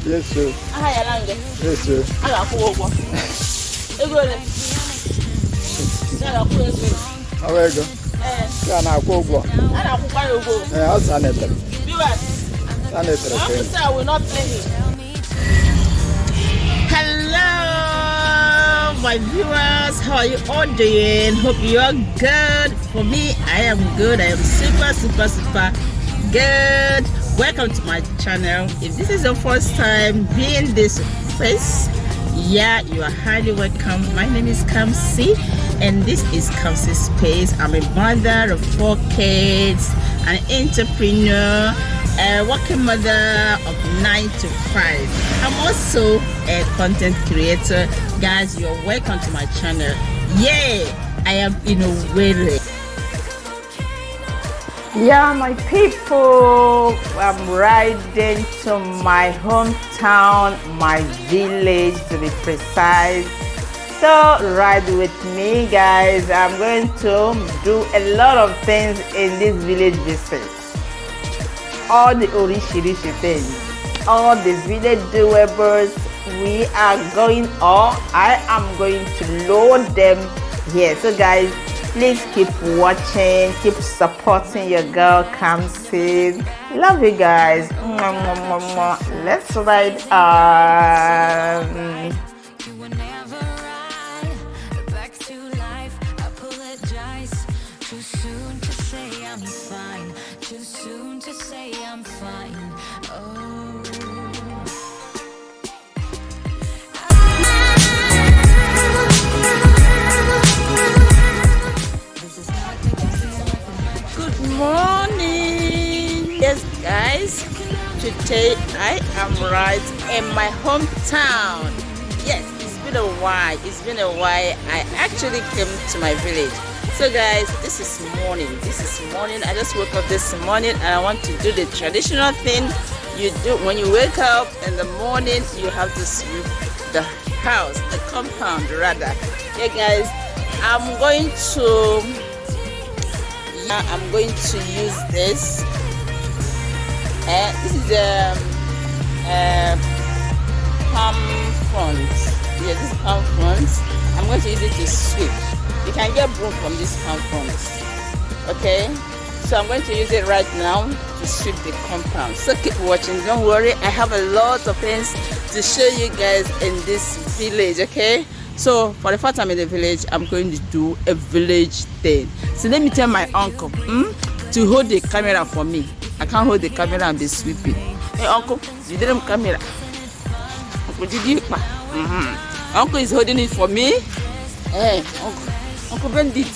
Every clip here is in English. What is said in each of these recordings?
Yes, sir. Yes, sir. I got four. How are you? Can I go? I'll send it. I will not play it. Hello, my viewers. How are you all doing? Hope you are good. For me, I am good. I am super good. Welcome to my channel. If this is your first time being this face, yeah, you are highly welcome. My name is Kamsi and this is Kamsi Space. I'm a mother of 4 kids, an entrepreneur, a working mother of 9 to 5. I'm also a content creator. Guys, you're welcome to my channel. Yeah, I am in a way. Yeah, my people, I'm riding to my hometown, my village to be precise. So ride with me, guys. I'm going to do a lot of things in this village visit. All the orishirishi things, all the village doables, we are going, or I am going to load them here. So guys, please keep watching, keep supporting your girl Kamsi. Love you guys. Let's ride on. Morning. Yes guys, today I am right in my hometown. Yes, it's been a while. I actually came to my village. So guys, this is morning. I just woke up this morning and I want to do the traditional thing you do when you wake up in the morning. You have to sweep the house, the compound rather. Yeah guys, I'm going to use this. This is palm front. Yeah, this is palm front. I'm going to use it to sweep. You can get broom from this palm front. Okay, so I'm going to use it right now to sweep the compound. So keep watching. Don't worry. I have a lot of things to show you guys in this village. Okay. So for the first time in the village, I'm going to do a village thing. So let me tell my uncle to hold the camera for me. I can't hold the camera and be sweeping. Hey uncle, you didn't camera. Uncle, did you? Uncle is holding it for me. Hey, Uncle bend it.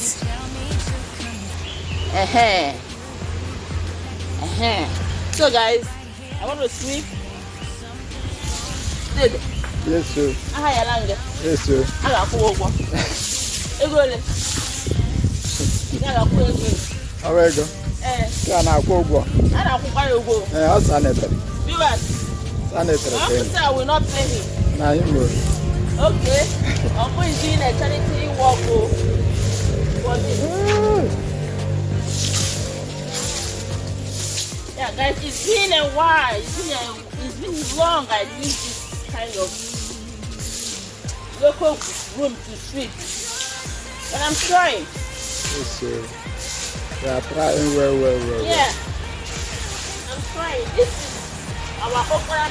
So guys, I want to sweep. Yes, sir. Yes, sir. How are you? Can I go? I'll send it. I will not play him. Now you go. Okay. Uncle is doing a charity walk. Yeah, guys, it's been a while. It's been long. I need this kind of local room to sweep. But I'm trying. Yes, sir. You are trying well. Yeah. I'm trying. This is our okra.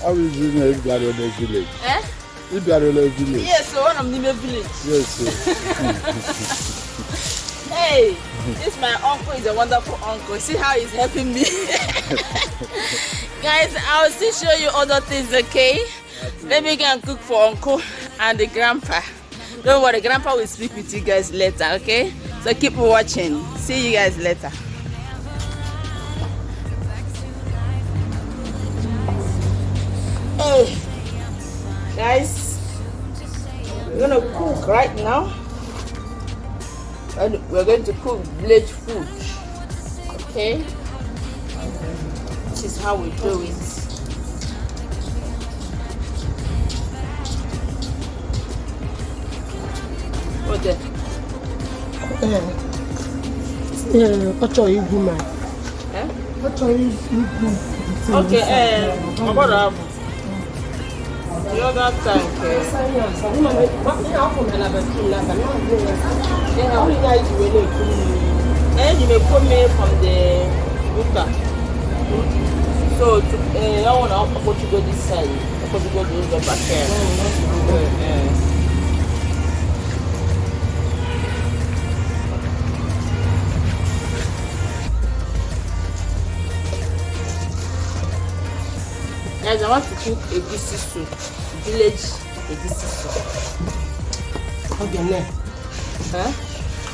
How is it in the village? If you are in the village? Yes, so I'm in the village. Yes, sir. Hey, this my uncle is a wonderful uncle. See how he's helping me. Guys, I'll still show you other things, okay? Let me go and cook for uncle and the grandpa. Don't worry, grandpa will speak with you guys later, okay? So keep watching. See you guys later. Hey, guys, we're gonna cook right now. And we're going to cook village food. Okay. this is how we do it. What the? Okay, about that. The other time, and you may put me from the buka. So, I want to go this side. I want to go to the back here. Guys, I want to cook a DC soup, village a DC soup. Okay, ne. Huh?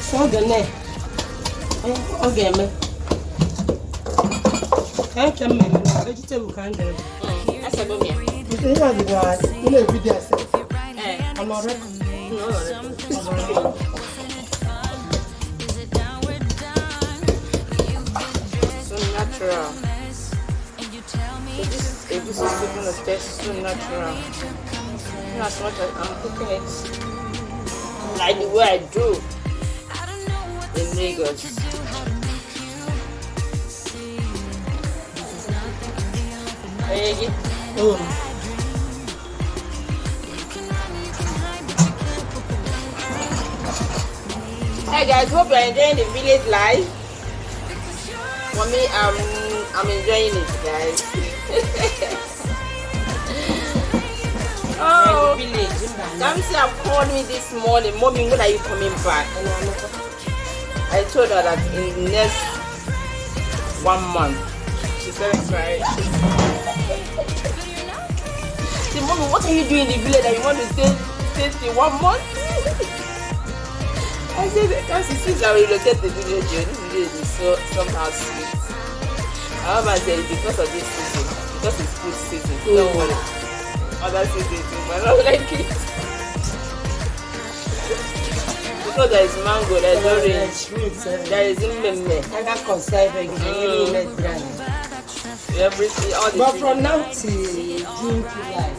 So okay, ne. Okay, me. Can't me. Vegetable can't do. That's a good meal. You know the guy. You know video. I'm not ready. No. So natural. This is going to taste so natural. Not as much as I'm cooking it like the way I do in Lagos. Hey guys, hope you're enjoying the village life. For me, I'm enjoying it, guys. Oh, Kamsi have called me this morning. Mommy, when are you coming back? I told her that in the next 1 month. She said, right. See, Mommy, what are you doing in the village that you want to stay till 1 month? I said, Kamsi, since I relocate the village, this village is somehow sweet. However, I said, because of this season, because it's food season, don't worry. Other seasons, I don't like it. Because there is mango, there is orange, there is mbemme. I got conserving, everything, all the but from now to June, July,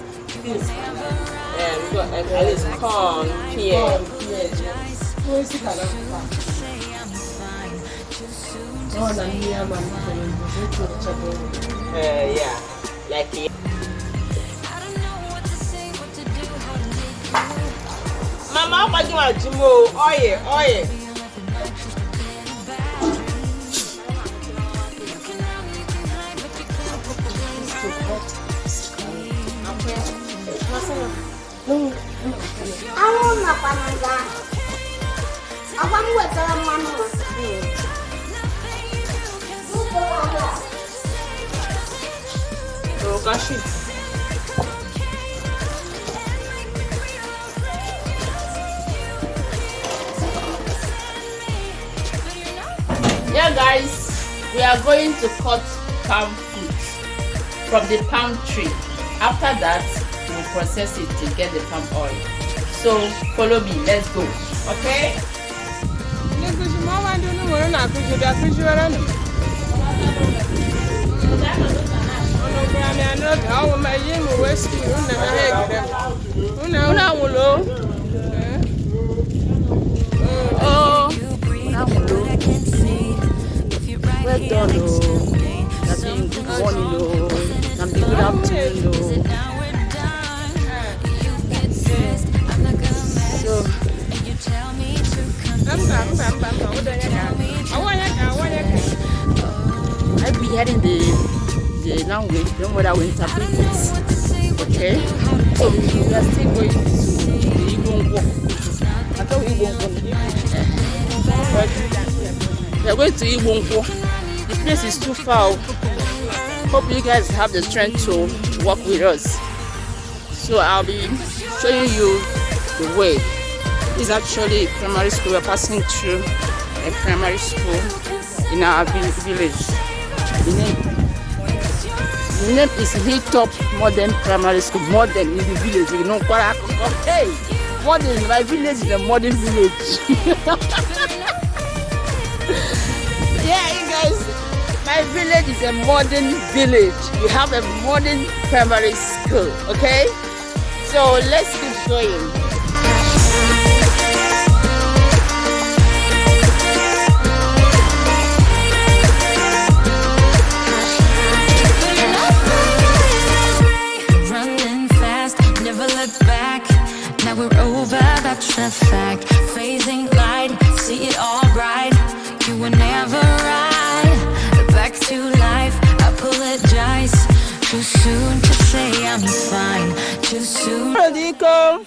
yeah, we got at least corn, pear. Yeah, like it. Mama, what do you want to do? Oye. I want my banana. I want what I want. Yeah, guys, we are going to cut palm fruit from the palm tree. After that, we'll process it to get the palm oil. So follow me, let's go. Okay? Well done, that's been good morning, and good afternoon. So, I'll be hearing the language, don't whether we interpret it. Okay? So, we are still going to the Igbo. I thought we were going to Igbo. The place is too far. Hope you guys have the strength to walk with us. So I'll be showing you the way. This is actually a primary school. We're passing through a primary school in our village. The name is Hilltop Modern Primary School. Modern in the village. You know, hey, modern. My village is a modern village. Yeah, you guys. My village is a modern village. We have a modern primary school, okay? So let's keep going. Running fast, never look back. Now we're over, that's a fact. Phasing light, see it all bright. You were never right. Back to life, I apologize. Too soon to say I'm fine. Too soon. Radical.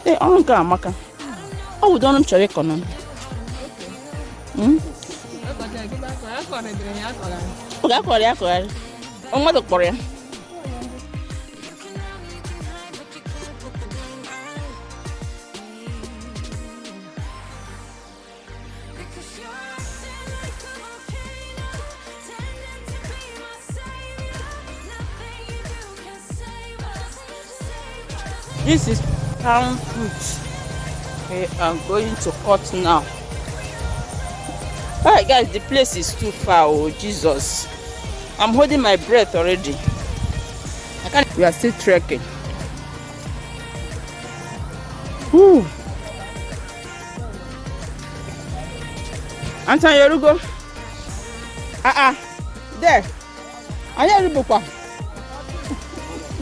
Hey, Uncle Maka. Oh, don't check on them. Okay. Oh, what the Korea? This is palm fruit. Okay, I'm going to cut now. Alright guys, the place is too far. Oh Jesus, I'm holding my breath already. I can't. We are still trekking. Woo. Anton Yorugo. There. I hear you.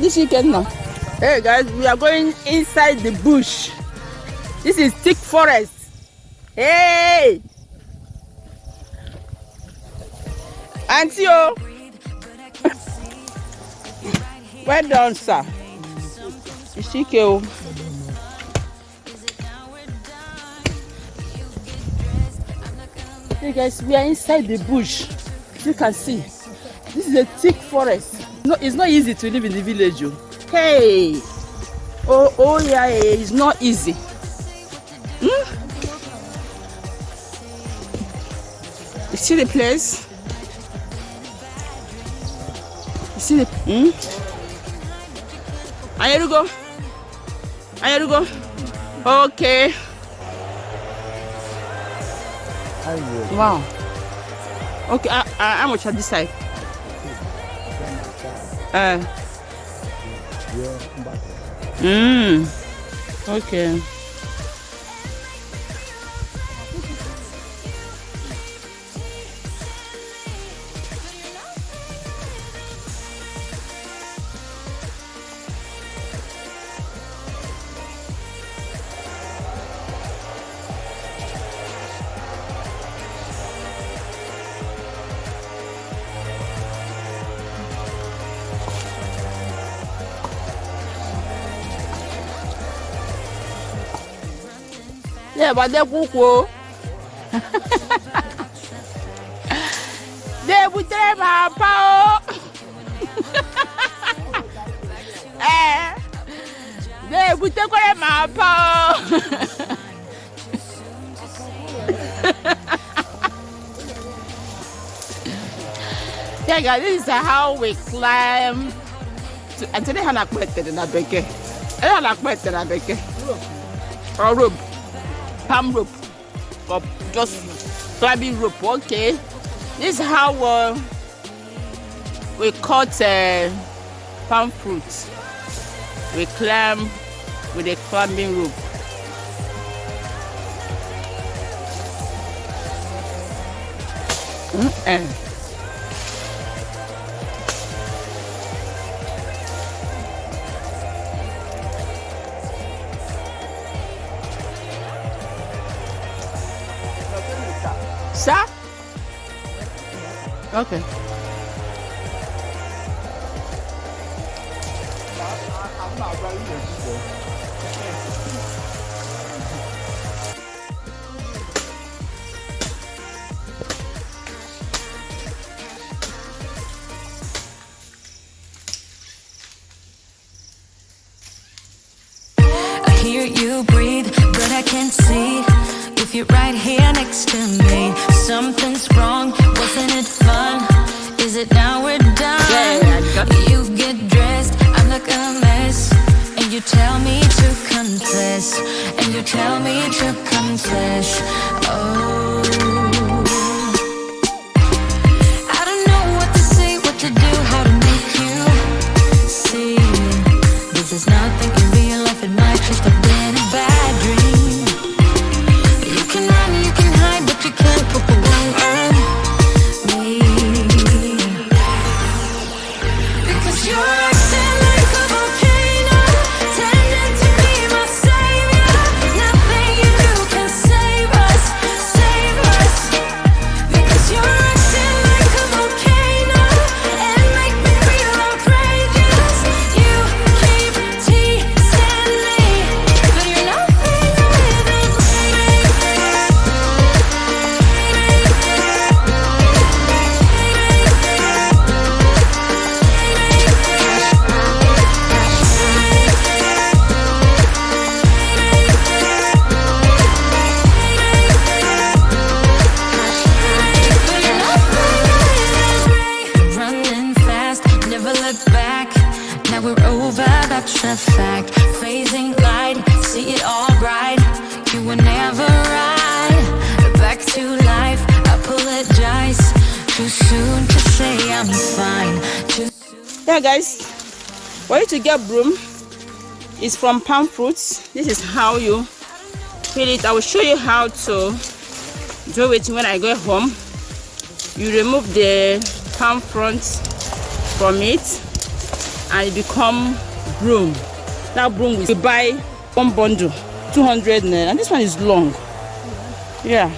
This weekend now. Hey guys, we are going inside the bush. This is thick forest. Hey! Auntie, oh! Well done, sir. Ishike. Hey guys, we are inside the bush. As you can see, this is a thick forest. No, it's not easy to live in the village. Hey, oh yeah, it's not easy. You see the place? You see the Are you go? Are you go? Okay. Wow. Okay, I'm much at this side. Okay. Yeah, but they cook. They put them up. They put them up. Yeah, guys, this is how we climb. And today, I'm not better than a baker. I'm not better than a baker. Or rope. Palm rope or just climbing rope. Okay, this is how we cut palm fruit. We climb with a climbing rope. Sir? Okay. I hear you breathe, but I can't see. If you're right here next to me, something's wrong. Wasn't it fun? Is it now we're done? You get dressed, I look a mess, and you tell me to confess, and you tell me to confess. Oh. a fact. Phasing light, see it all bright. You were never right. Back to life, apologize. Too soon to say I'm fine. Yeah, guys, for you to get broom, it's from palm fruits. This is how you peel it. I will show you how to do it when I go home. You remove the palm front from it and it become broom. That broom we buy one bundle 200 naira, and this one is long. Yeah.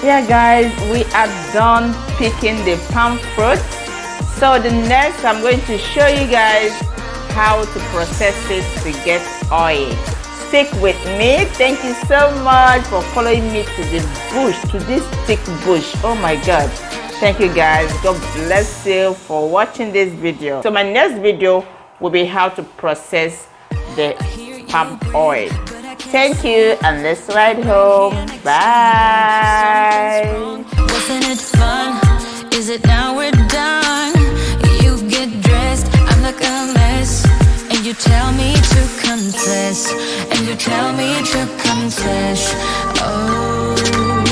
Yeah, guys, we are done picking the palm fruit. So the next, I'm going to show you guys how to process it to get oil. Stick with me. Thank you so much for following me to the bush, to this thick bush. Oh my God. Thank you, guys. God bless you for watching this video. So my next video will be how to process the palm oil. Thank you, and let's ride home. Bye. Wasn't it fun? Is it now we're done? You get dressed, I'm like a mess, and you tell me to confess, and you tell me to confess. Oh.